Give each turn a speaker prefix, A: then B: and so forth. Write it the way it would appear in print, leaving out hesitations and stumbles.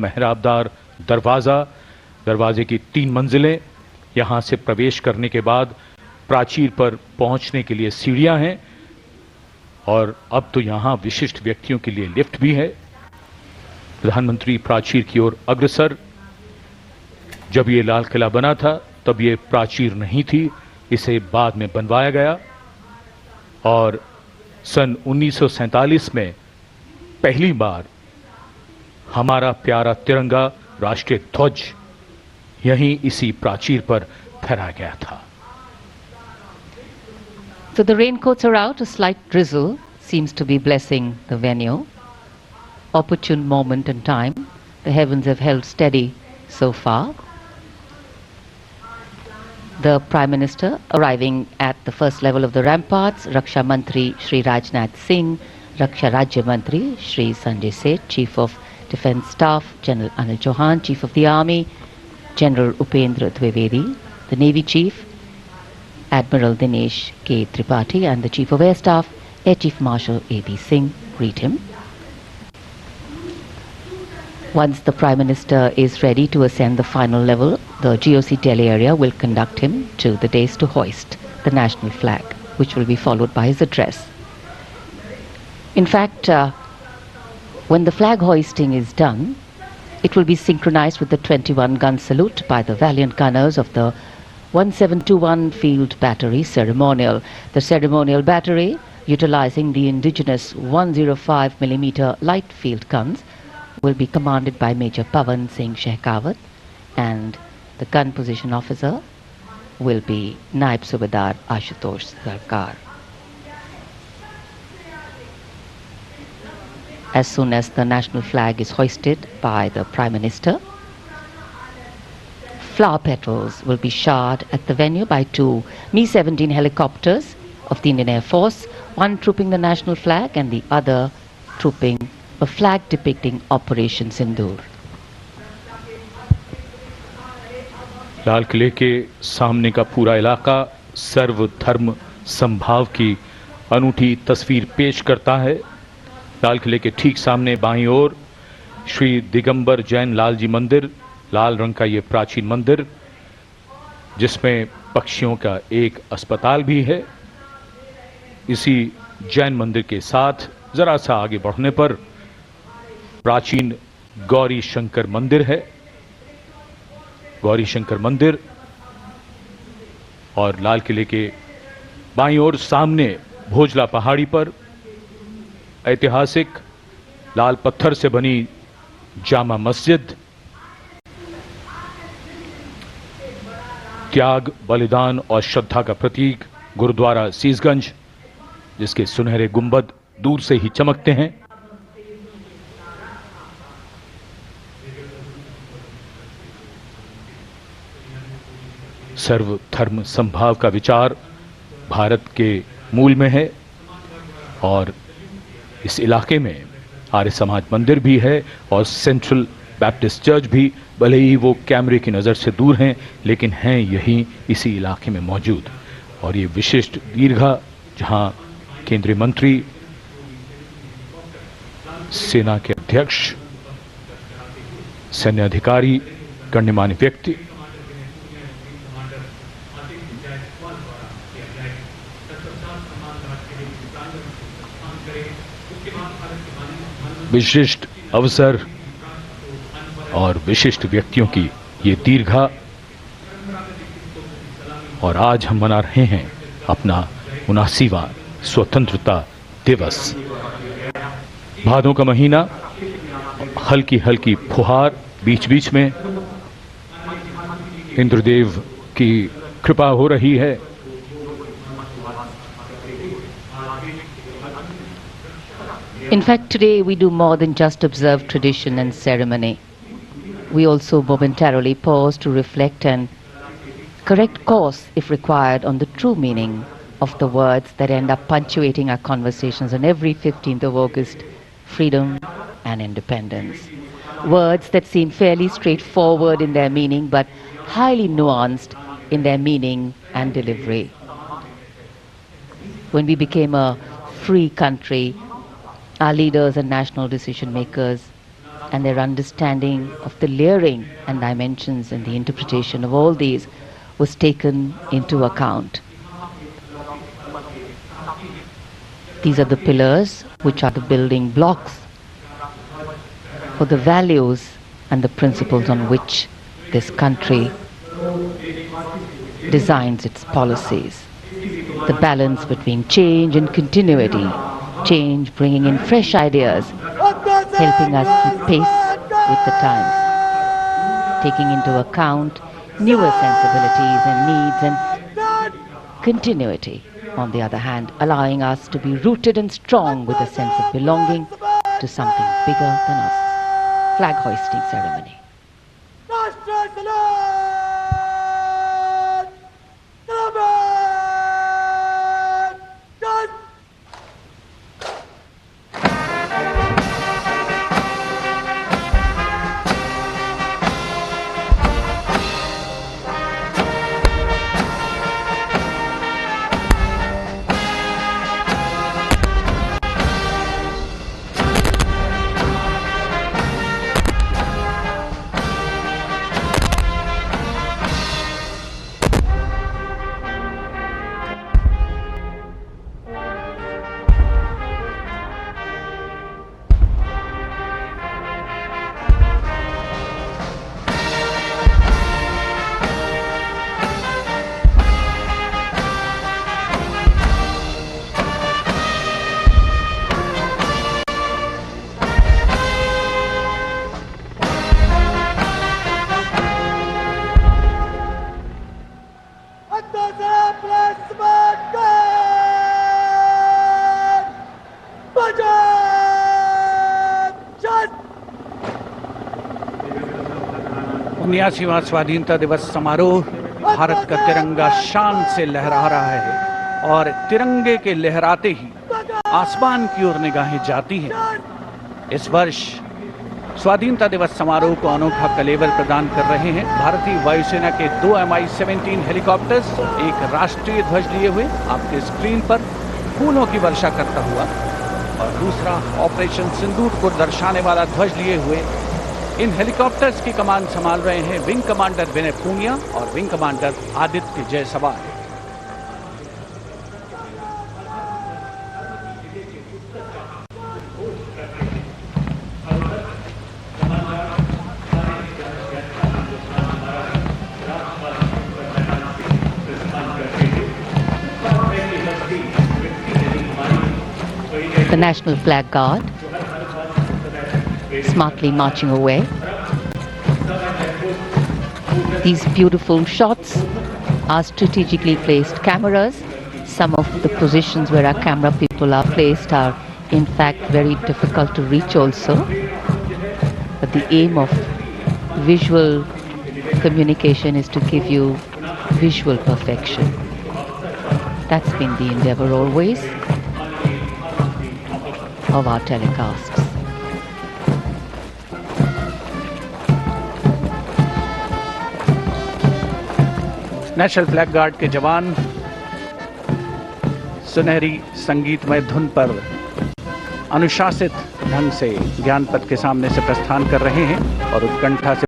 A: मेहराबदार दरवाजे की 3 मंजिलें, यहां से प्रवेश करने के बाद प्राचीर पर पहुंचने के लिए सीढ़ियां हैं और अब तो यहां विशिष्ट व्यक्तियों के लिए लिफ्ट भी है। प्रधानमंत्री प्राचीर की ओर अग्रसर। जब ये लाल किला बना था तब ये प्राचीर नहीं थी, इसे बाद में बनवाया गया और सन 1947 में पहली बार हमारा प्यारा तिरंगा राष्ट्रीय ध्वज यहीं इसी प्राचीर पर फहराया गया था।
B: So the raincoats are out, a slight drizzle seems to be blessing the venue. Opportune moment and time. The heavens have held steady so far. The Prime Minister arriving at the first level of the ramparts, Raksha Mantri Shri Rajnath Singh, Raksha Rajya Mantri Shri Sanjay Seth, Chief of Defence Staff General Anil Chauhan, Chief of the Army General Upendra Dwivedi, the Navy Chief Admiral Dinesh K. Tripathi and the Chief of Air Staff Air Chief Marshal A.B. Singh greet him. Once the Prime Minister is ready to ascend the final level, the GOC Delhi area will conduct him to the dais to hoist the national flag, which will be followed by his address. In fact, when the flag hoisting is done, it will be synchronized with the 21-gun salute by the valiant gunners of the 1721 Field Battery Ceremonial. The ceremonial battery, utilizing the indigenous 105mm light field guns, will be commanded by Major Pavan Singh Shehkawat, and the gun position officer will be Naib Subedar Ashutosh Sarkar. As soon as the national flag is hoisted by the Prime Minister, flower petals will be showered at the venue by 2 Mi-17 helicopters of the Indian Air Force, one trooping the national flag and the other trooping a flag depicting Operation Sindoor.
A: लाल किले के सामने का पूरा इलाका सर्वधर्म समभाव की अनूठी तस्वीर पेश करता है। लाल किले के ठीक सामने बाईं ओर श्री दिगंबर जैन लाल जी मंदिर, लाल रंग का ये प्राचीन मंदिर जिसमें पक्षियों का एक अस्पताल भी है। इसी जैन मंदिर के साथ जरा सा आगे बढ़ने पर प्राचीन गौरी शंकर मंदिर है। गौरी शंकर मंदिर और लाल किले के बाईं ओर सामने भोजला पहाड़ी पर ऐतिहासिक लाल पत्थर से बनी जामा मस्जिद, त्याग, बलिदान और श्रद्धा का प्रतीक गुरुद्वारा सीसगंज, जिसके सुनहरे गुंबद दूर से ही चमकते हैं। सर्वधर्म समभाव का विचार भारत के मूल में है और इस इलाके में आर्य समाज मंदिर भी है और सेंट्रल बैप्टिस्ट चर्च भी, भले ही वो कैमरे की नज़र से दूर हैं लेकिन हैं यहीं इसी इलाके में मौजूद। और ये विशिष्ट दीर्घा जहां केंद्रीय मंत्री, सेना के अध्यक्ष, सैन्य अधिकारी, गण्यमान्य व्यक्ति विशिष्ट अवसर और विशिष्ट व्यक्तियों की ये दीर्घा, और आज हम मना रहे हैं अपना 79वां स्वतंत्रता दिवस। भादों का महीना, हल्की हल्की फुहार बीच बीच में, इंद्रदेव की कृपा हो रही है।
B: In fact, today we do more than just observe tradition and ceremony. We also momentarily pause to reflect and correct course, if required, on the true meaning of the words that end up punctuating our conversations on every 15th of August, freedom and independence. Words that seem fairly straightforward in their meaning, but highly nuanced in their meaning and delivery. When we became a free country, our leaders and national decision makers and their understanding of the layering and dimensions and the interpretation of all these was taken into account. These are the pillars which are the building blocks for the values and the principles on which this country designs its policies. The balance between change and continuity, change bringing in fresh ideas, helping us keep pace with the times, taking into account newer sensibilities and needs, and continuity, on the other hand, allowing us to be rooted and strong with a sense of belonging to something bigger than us. Flag hoisting ceremony.
C: उन्यासीवां स्वाधीनता दिवस समारोह, भारत का तिरंगा शान से लहरा रहा है और तिरंगे के लहराते ही आसमान की ओर निगाहें जाती हैं। इस वर्ष स्वाधीनता दिवस समारोह को अनोखा कलेवर प्रदान कर रहे हैं भारतीय वायुसेना के 2 Mi-17 हेलीकॉप्टर्स, एक राष्ट्रीय ध्वज लिए हुए आपके स्क्रीन पर फूलों की वर्षा करता हुआ, और दूसरा ऑपरेशन सिंदूर को दर्शाने वाला ध्वज लिए हुए। इन हेलीकॉप्टर्स की कमान संभाल रहे हैं विंग कमांडर विनय पूनिया और wing commander Aditya Jaiswal.
B: The National Flag Guard smartly marching away. These beautiful shots are strategically placed cameras. Some of the positions where our camera people are placed are in fact very difficult to reach also. But the aim of visual communication is to give you visual perfection. That's been the endeavor always of our telecasts.
C: National flag guard के जवान सुनहरी संगीतमय धुन पर अनुशासित ढंग से ज्ञान पथ के सामने से प्रस्थान कर रहे हैं और उत्कंठा से